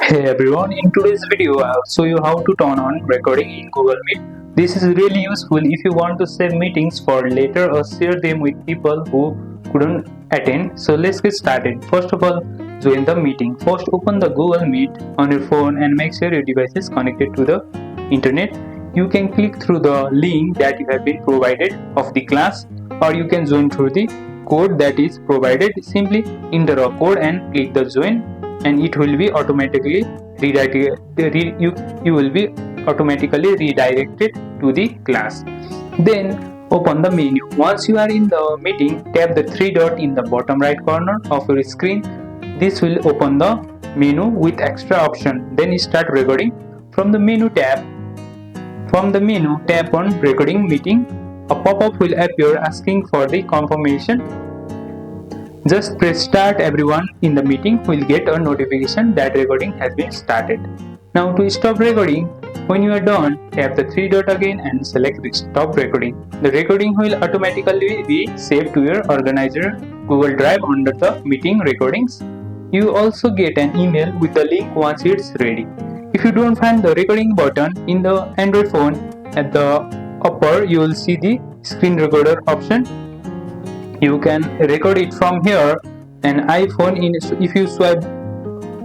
Hey everyone, in today's video I'll show you how to turn on recording in Google Meet. This is really useful if you want to save meetings for later or share them with people who couldn't attend. So let's get started. First of all, join the meeting. First open the Google Meet on your phone and make sure your device is connected to the internet. You can click through the link that you have been provided of the class, or you can join through the code that is provided. Simply enter a code and click the join, and it will be automatically redirected. You will be automatically redirected to the class. Then open the menu. Once you are in the meeting, tap the three dot in the bottom right corner of your screen. This will open the menu with extra option. Then start recording. From the menu, tap on recording meeting. A pop-up will appear asking for the confirmation. Just press start. Everyone in the meeting will get a notification that recording has been started. Now to stop recording, when you are done, tap the three dot again and select stop recording. The recording will automatically be saved to your organizer Google Drive under the meeting recordings. You also get an email with the link once it's ready. If you don't find the recording button in the Android phone, at the upper you will see the screen recorder option. You can record it from here. An iPhone, if you swipe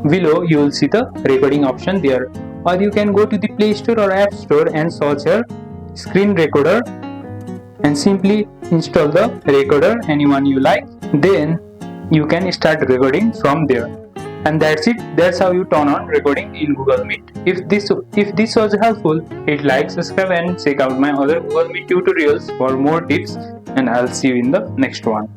below, you will see the recording option there. Or you can go to the Play Store or App Store and search here screen recorder and simply install the recorder anyone you like. Then you can start recording from there. And that's it. That's how you turn on recording in Google Meet. If this was helpful, hit like, subscribe and check out my other Google Meet tutorials for more tips, and I'll see you in the next one.